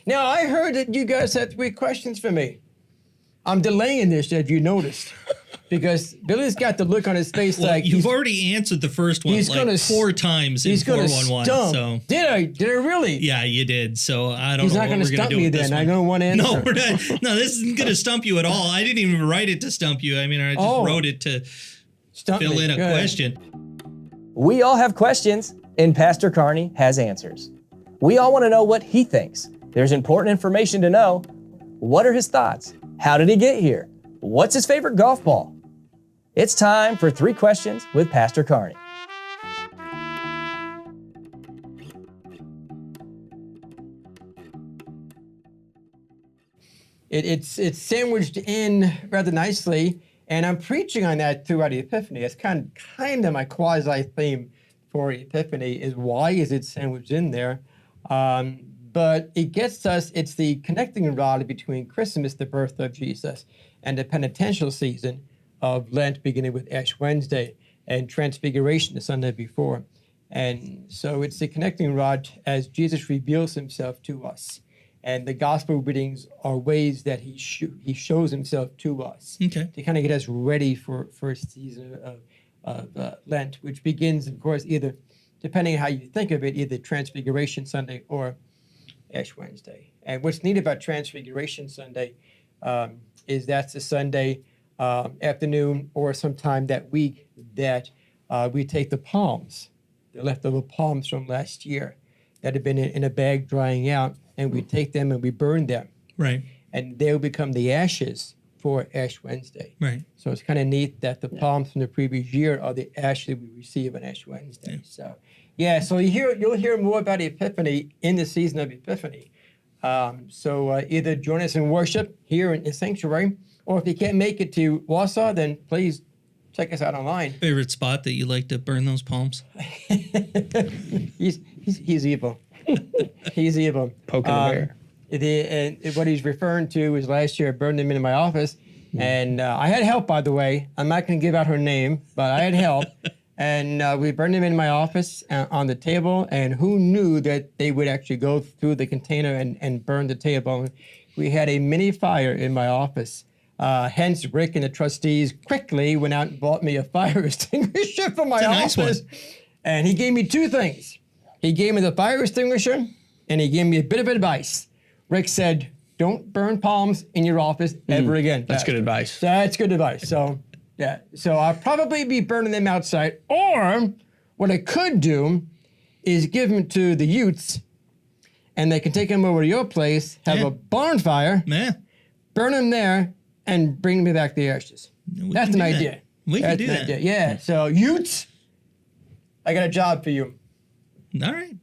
Now, I heard that you guys had 3 questions for me. I'm delaying this, if you noticed, because Billy's got the look on his face Well, like you've already answered the first one like 4 times in 411. So Did I really? yeah, you did. So I don't know what we're going to do. He's not going to stump me then. I know one answer. No, we're not. No, this isn't going to stump you at all. I didn't even write it to stump you. I mean, I just wrote it to fill in a question. We all have questions, and Pastor Carney has answers. We all want to know what he thinks. There's important information to know. What are his thoughts? How did he get here? What's his favorite golf ball? It's time for 3 Questions with Pastor Carney. It's sandwiched in rather nicely, and I'm preaching on that throughout the Epiphany. It's kind of my quasi theme for Epiphany is why is it sandwiched in there? But it gets us, it's the connecting rod between Christmas, the birth of Jesus, and the penitential season of Lent, beginning with Ash Wednesday and Transfiguration the Sunday before. And so it's the connecting rod as Jesus reveals himself to us. And the gospel readings are ways that he shows himself to us to kind of get us ready for a season of Lent, which begins, of course, either, depending on how you think of it, either Transfiguration Sunday or Ash Wednesday. And what's neat about Transfiguration Sunday is that's the Sunday afternoon or sometime that week that we take the palms, the leftover palms from last year that have been in a bag drying out, and we take them and we burn them. Right. And they'll become the ashes for Ash Wednesday. Right. So it's kind of neat that the palms from the previous year are the ashes we receive on Ash Wednesday. Yeah. So so you'll hear more about Epiphany in the season of Epiphany. So either join us in worship here in the sanctuary, or if you can't make it to Warsaw, then please check us out online. Favorite spot that you like to burn those palms? He's evil. He's evil. Poking the bear. What he's referring to is last year I burned them in my office, and I had help, by the way. I'm not going to give out her name, but I had help. And we burned them in my office on the table, and who knew that they would actually go through the container and burn the table. We had a mini fire in my office. Hence, Rick and the trustees quickly went out and bought me a fire extinguisher for my office. Nice one. And he gave me 2 things. He gave me the fire extinguisher, and he gave me a bit of advice. Rick said, don't burn palms in your office ever again. That's good advice. That's good advice. So, yeah. So I'll probably be burning them outside. Or what I could do is give them to the Utes, and they can take them over to your place, have a bonfire, burn them there, and bring me back the ashes. That's an idea. We can do that. Yeah. So Utes, I got a job for you. All right.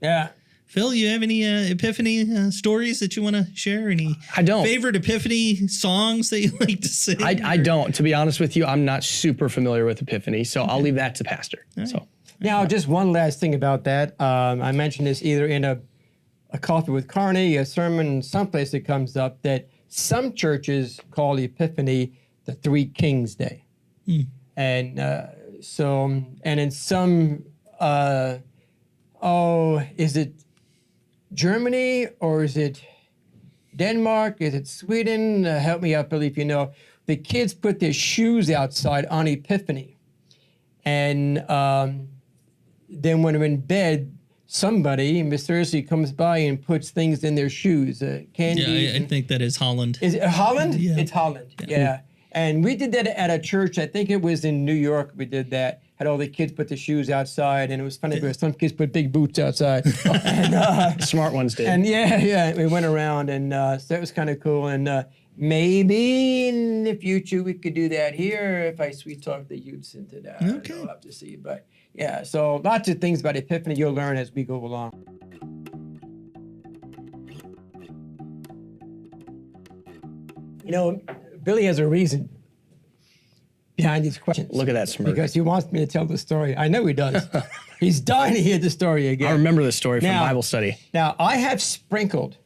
Yeah. Phil, you have any Epiphany stories that you want to share? Any favorite Epiphany songs that you like to sing? I don't. To be honest with you, I'm not super familiar with Epiphany, so I'll leave that to Pastor. Right. So now, just one last thing about that. I mentioned this either in a Coffee with Carney, a sermon, someplace it comes up that some churches call Epiphany the Three Kings Day. And and in some, is it Germany or is it Denmark? Is it Sweden? Help me out, Billy, if you know. The kids put their shoes outside on Epiphany. And then when they're in bed, somebody mysteriously comes by and puts things in their shoes. Candy. Yeah, I think that is Holland. Is it Holland? Yeah. It's Holland, yeah. And we did that at a church. I think it was in New York. We did that. Had all the kids put the shoes outside, and it was funny because some kids put big boots outside. And, smart ones did. And we went around, and so that was kind of cool. And maybe in the future we could do that here if I sweet talk the youths into that. Okay. We'll have to see. But yeah, so lots of things about Epiphany you'll learn as we go along. You know, Billy has a reason behind these questions. Look at that smirk. Because he wants me to tell the story. I know he does. He's dying to hear the story again. I remember the story from Bible study. Now, I have sprinkled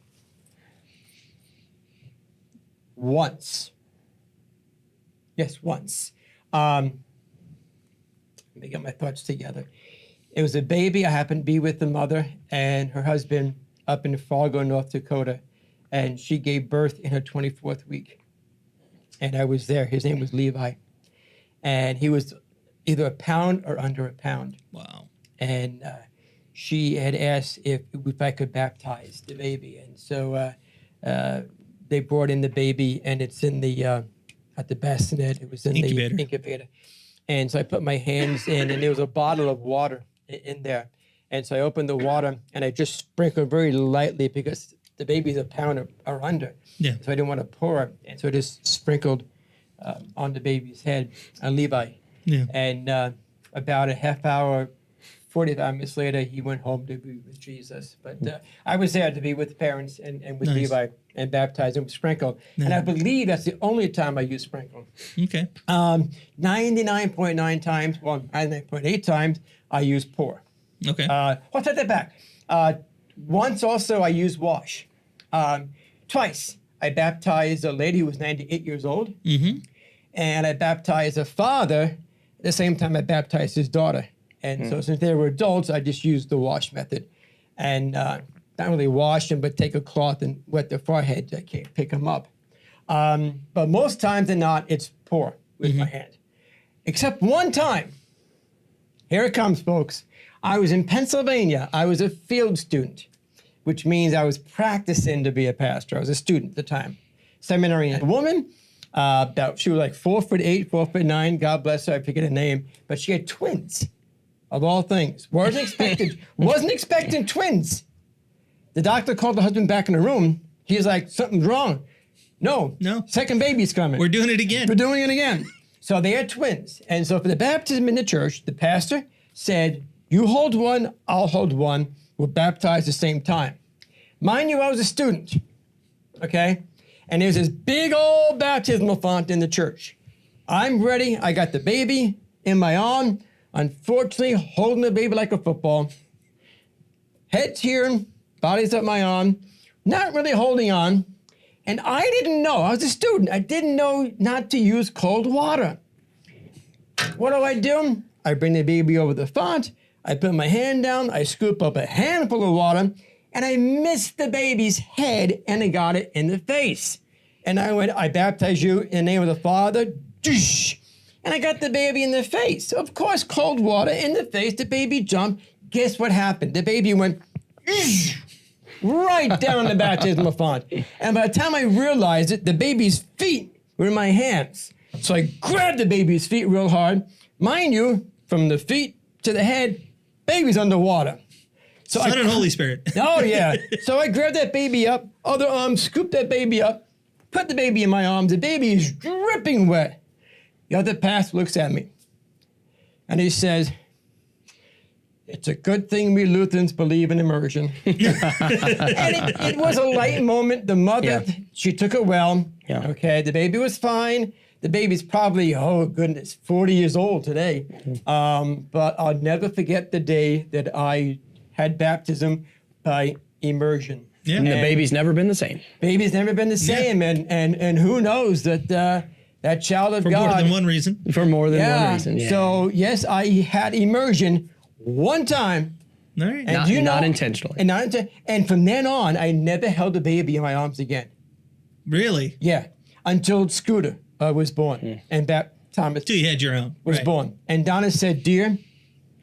once. Yes, once. Let me get my thoughts together. It was a baby. I happened to be with the mother and her husband up in Fargo, North Dakota, and she gave birth in her 24th week. And I was there. His name was Levi. And he was either a pound or under a pound. Wow. And she had asked if I could baptize the baby. And so they brought in the baby, and it's in the, at the bassinet, it was in the incubator. And so I put my hands in, and there was a bottle of water in there. And so I opened the water, and I just sprinkled very lightly because the baby's a pound or under. Yeah. So I didn't want to pour. And so I just sprinkled on the baby's head, on Levi. Yeah. And about a half hour, 45 minutes later, he went home to be with Jesus. But I was there to be with the parents and with Levi and baptize him with sprinkle. Yeah. And I believe that's the only time I use sprinkle. Okay. 99.9 times, well, 99.8 times, I use pour. Okay. I'll take that back. Once also I used wash. Twice. I baptized a lady who was 98 years old. Mm-hmm. And I baptized a father at the same time I baptized his daughter. And so since they were adults, I just used the wash method. And not really wash them, but take a cloth and wet their forehead. I can't pick them up. But most times than not, it's pour with my hand. Except one time. Here it comes, folks. I was in Pennsylvania. I was a field student, which means I was practicing to be a pastor. I was a student at the time. Seminarian. A woman, she was like 4'8", 4'9". God bless her. I forget her name. But she had twins. Of all things. Wasn't expecting twins. The doctor called the husband back in the room. He was like, something's wrong. No. Second baby's coming. We're doing it again. We're doing it again. So they had twins. And so for the baptism in the church, the pastor said, you hold one, I'll hold one. We'll baptize at the same time. Mind you, I was a student. Okay? And there's this big old baptismal font in the church. I'm ready. I got the baby in my arm. Unfortunately, holding the baby like a football. Head's here, body's up my arm, not really holding on. And I didn't know, I was a student, I didn't know not to use cold water. What do? I bring the baby over the font, I put my hand down, I scoop up a handful of water, and I missed the baby's head and I got it in the face. And I went, I baptize you in the name of the Father, and I got the baby in the face. Of course, cold water in the face, the baby jumped. Guess what happened? The baby went right down the baptismal font. And by the time I realized it, the baby's feet were in my hands. So I grabbed the baby's feet real hard. Mind you, from the feet to the head, baby's underwater. So Son and Holy Spirit. Oh, yeah. So I grabbed that baby up, other arm, scooped that baby up, put the baby in my arms. The baby is dripping wet. The other pastor looks at me and he says, it's a good thing we Lutherans believe in immersion. And it was a light moment. The mother, she took it well. Yeah. Okay, the baby was fine. The baby's probably, 40 years old today. But I'll never forget the day that I had baptism by immersion. Yeah. And the baby's never been the same. Baby's never been the same. Yeah. And who knows that... that child of God. For more than one reason. For more than one reason. Yeah. So, yes, I had immersion one time. All right. And not intentionally. And from then on, I never held a baby in my arms again. Really? Yeah. Until Scooter was born. And Thomas Till you had your own. was born. And Donna said, dear,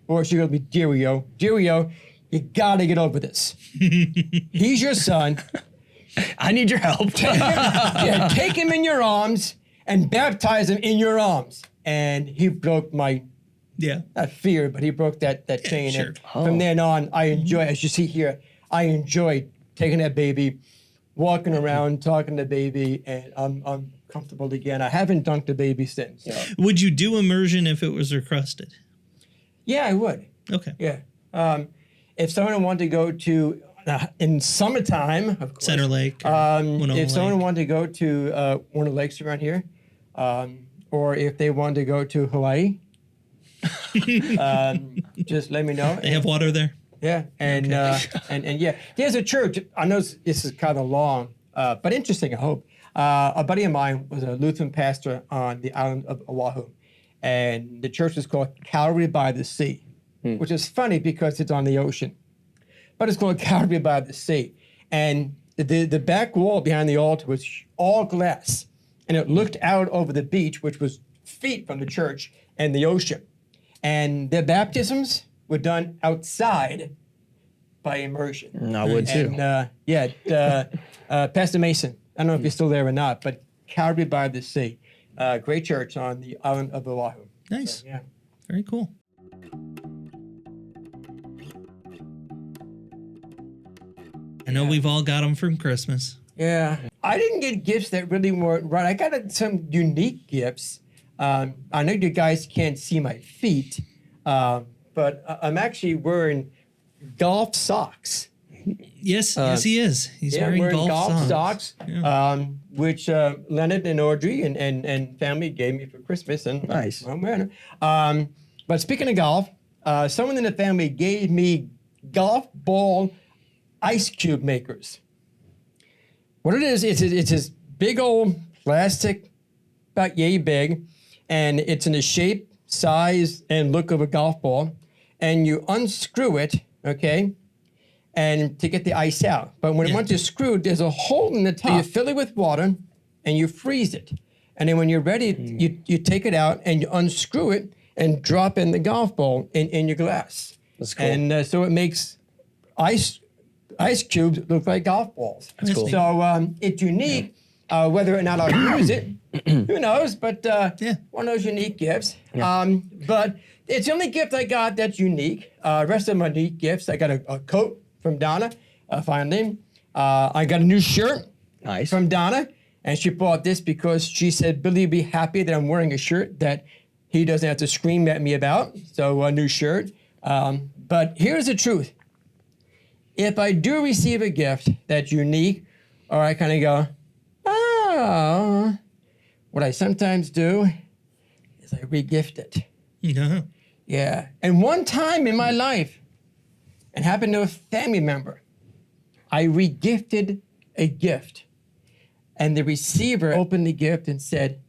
or she going to be Deario, you got to get over this. He's your son. I need your help. Take him in your arms. And baptize him in your arms. And he broke my, not fear, but he broke that chain. Sure. And from then on, I enjoy, as you see here, I enjoy taking that baby, walking around, talking to the baby, and I'm comfortable again. I haven't dunked the baby since. So. Would you do immersion if it was requested? Yeah, I would. Okay. Yeah. If someone wanted to go to, in summertime, of course. Center Lake. If someone wanted to go to one of the lakes around here, or if they wanted to go to Hawaii, just let me know. They have water there? Yeah, and yeah, there's a church. I know this is kind of long, but interesting, I hope. A buddy of mine was a Lutheran pastor on the island of Oahu, and the church is called Calvary by the Sea, which is funny because it's on the ocean. But it's called Calvary by the Sea. And the back wall behind the altar was all glass, and it looked out over the beach, which was feet from the church and the ocean. And their baptisms were done outside by immersion. I would too. And Pastor Mason, I don't know if you're still there or not, but Calvary by the Sea, great church on the island of Oahu. Nice. So, yeah. Very cool. I know we've all got them from Christmas. Yeah. I didn't get gifts that really weren't right. I got some unique gifts. I know you guys can't see my feet, but I'm actually wearing golf socks. Yes, yes, he is. He's wearing golf socks. Yeah. Which Leonard and Audrey and family gave me for Christmas. And Nice. I'm wearing them. But speaking of golf, someone in the family gave me golf ball ice cube makers. What it is, it's this big old plastic, about yay big, and it's in the shape, size, and look of a golf ball. And you unscrew it, okay, and to get the ice out. But when once it's screwed, there's a hole in the top. You fill it with water, and you freeze it. And then when you're ready, you take it out, and you unscrew it, and drop in the golf ball in your glass. That's cool. And so it makes ice cubes look like golf balls. That's cool. So it's unique. Whether or not I'll use it, who knows? But one of those unique gifts. But it's the only gift I got that's unique. Rest of my unique gifts, I got a coat from Donna, finally. I got a new shirt Nice. from Donna, and she bought this because she said Billy would be happy that I'm wearing a shirt that he doesn't have to scream at me about. So a new shirt. But here's the truth. If I do receive a gift that's unique, or I kind of go, oh, what I sometimes do is I re-gift it. Yeah. Yeah. And one time in my life, it happened to a family member, I re-gifted a gift. And the receiver opened the gift and said,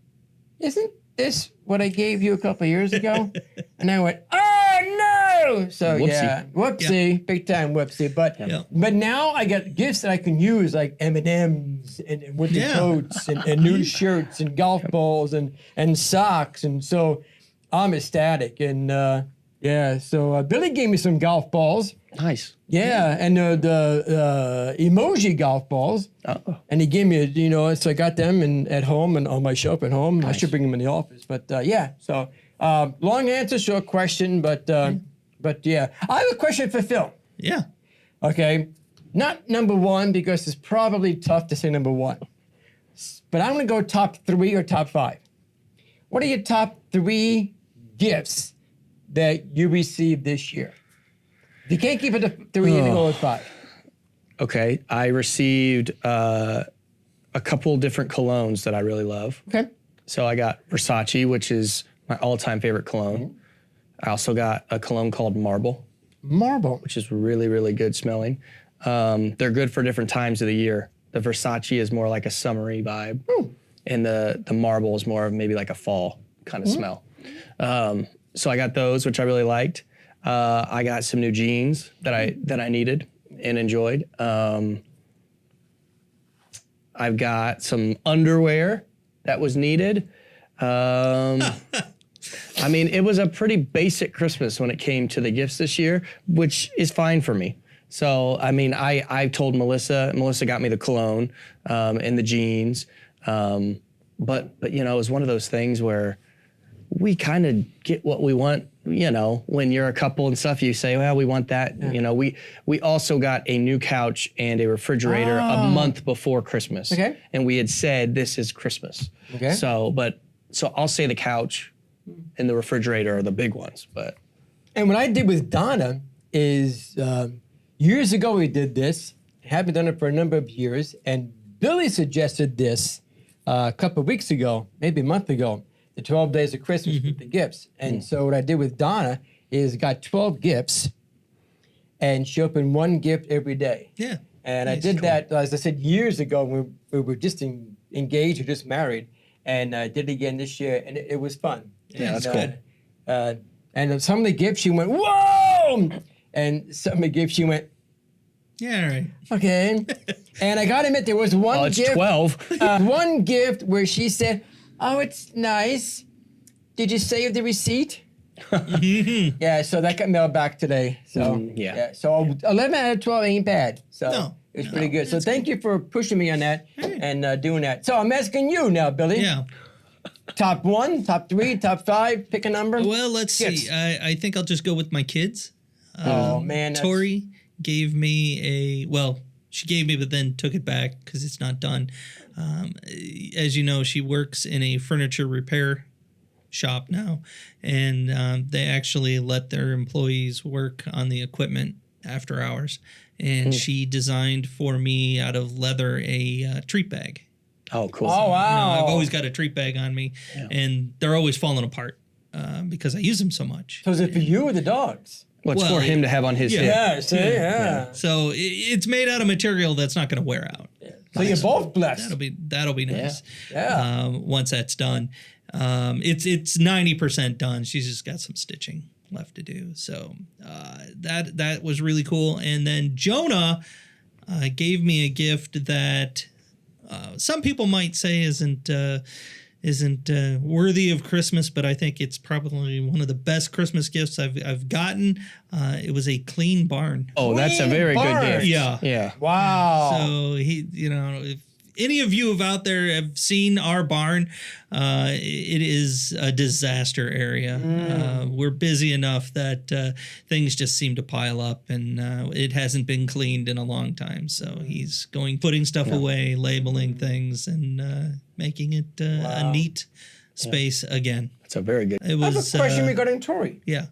isn't this what I gave you a couple of years ago? And I went, oh no! So whoopsie, big time whoopsie. But now I got gifts that I can use, like M&Ms and winter coats and new shirts and golf balls and socks. And so I'm ecstatic. And so Billy gave me some golf balls. Nice. Yeah, and the emoji golf balls. Oh. And he gave me, so I got them at home and on my shelf at home. Nice. I should bring them in the office. But so long answer, short question. But yeah, I have a question for Phil. Yeah. Okay, not number one because it's probably tough to say number one. But I'm going to go top 3 or top 5. What are your top 3 gifts that you received this year? If you can't keep it to 3, you can go with 5. Okay, I received a couple different colognes that I really love. Okay. So I got Versace, which is my all-time favorite cologne. Mm-hmm. I also got a cologne called Marble. Marble. Which is really, really good smelling. They're good for different times of the year. The Versace is more like a summery vibe. Ooh. And the Marble is more of maybe like a fall kind of smell. So I got those, which I really liked. I got some new jeans that I needed and enjoyed. I've got some underwear that was needed. I mean, it was a pretty basic Christmas when it came to the gifts this year, which is fine for me. So, I mean, I told Melissa got me the cologne and the jeans. But it was one of those things where we kind of get what we want, when you're a couple and stuff, you say, well, we want that. Yeah. We also got a new couch and a refrigerator a month before Christmas. Okay. And we had said, this is Christmas. Okay. So I'll say the couch and the refrigerator are the big ones, but. And what I did with Donna is, years ago we did this, haven't done it for a number of years, and Billy suggested this a couple of weeks ago, maybe a month ago, the 12 days of Christmas with the gifts. And so what I did with Donna is got 12 gifts, and she opened one gift every day. Yeah. And I did that, as I said, years ago when we were just engaged or just married, and I did it again this year, and it was fun. Yeah, that's cool. And some of the gifts she went, whoa! And some of the gifts she went, Yeah, all right. Okay. And I got to admit, there was one It's gift. 12. One gift where she said, "Oh, it's nice. Did you save the receipt?" Yeah, so that got mailed back today. So yeah. So 11 out of 12 ain't bad. So No, it's pretty good. So thank you for pushing me on that and doing that. So I'm asking you now, Billy. Yeah. Top 1, top 3, top 5. Pick a number. Well, let's see. Yes. I think I'll just go with my kids. Oh man, Tori gave me she gave me, but then took it back because it's not done. As you know, she works in a furniture repair shop now, and they actually let their employees work on the equipment after hours. And she designed for me out of leather a treat bag. Oh, cool. Oh wow! I've always got a treat bag on me, and they're always falling apart because I use them so much. So is it for you or the dogs? What's Well, for him to have on his hip? Yeah, see, yeah. So it's made out of material that's not going to wear out. So you're both blessed. That'll be nice. Yeah. Once that's done, it's 90% done. She's just got some stitching left to do. So that was really cool. And then Jonah gave me a gift that some people might say isn't worthy of Christmas, but I think it's probably one of the best Christmas gifts I've gotten. It was a clean barn. Oh, that's a very barn. good gift. Yeah. Yeah. Wow. So if any of you out there have seen our barn, it is a disaster area. We're busy enough that things just seem to pile up, and it hasn't been cleaned in a long time. So he's putting stuff away, labeling things, and making it a neat space again. That's a very good. It I have was a question regarding Tori. yeah.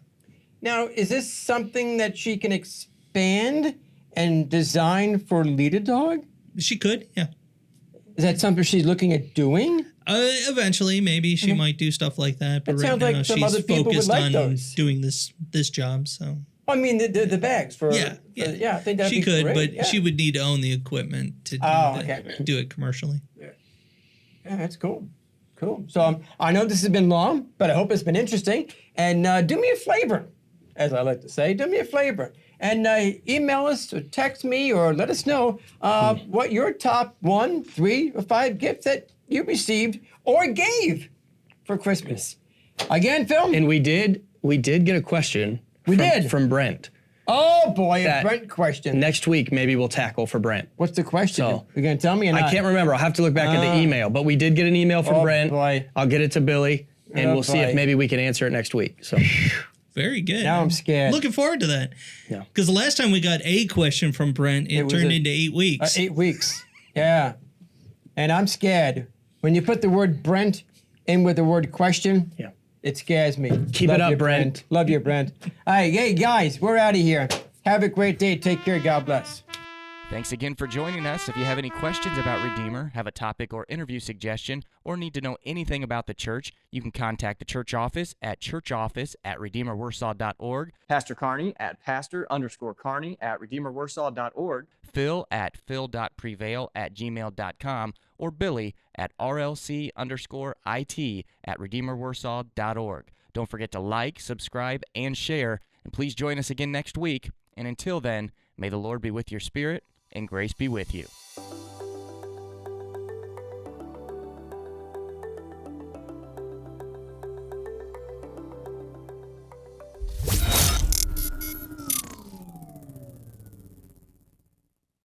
Now, is this something that she can expand and design for Lead a Dog? She could, yeah. Is that something she's looking at doing? Eventually, maybe she might do stuff like that. But It right sounds now, like some she's other people would focused like on those. doing this job. So I mean, the bags for yeah. I think that'd She be could, great. but yeah. she would need to own the equipment to do it commercially. Yeah, that's cool. Cool. So I know this has been long, but I hope it's been interesting. And do me a favor, as I like to say, do me a favor. And email us or text me or let us know what your top 1, 3, or 5 gifts that you received or gave for Christmas. Again, Phil? And we did get a question. From Brent. Oh boy, a That- Brent question. Next week, maybe we'll tackle for Brent. What's the question? So- You're going to tell me or not? I can't remember. I'll have to look back at the email, but we did get an email from Oh, Brent. boy. I'll get it to Billy, and Oh, we'll see boy. if maybe we can answer it next week. So Very good. Now I'm scared. Looking forward to that. Yeah. Because the last time we got a question from Brent, it was turned into 8 weeks. 8 weeks. Yeah. And I'm scared. When you put the word Brent in with the word question, yeah. it scares me. Keep it Love up, you, Brent. Love you, Brent. All right, hey, guys, we're out of here. Have a great day. Take care. God bless. Thanks again for joining us. If you have any questions about Redeemer, have a topic or interview suggestion, or need to know anything about the church, you can contact the church office at churchoffice@redeemerwarsaw.org, Pastor Carney at pastor_Carney@redeemerwarsaw.org, Phil at phil.prevail@gmail.com, or Billy at rlc_it@redeemerwarsaw.org. Don't forget to like, subscribe, and share, and please join us again next week. And until then, may the Lord be with your spirit, and grace be with you.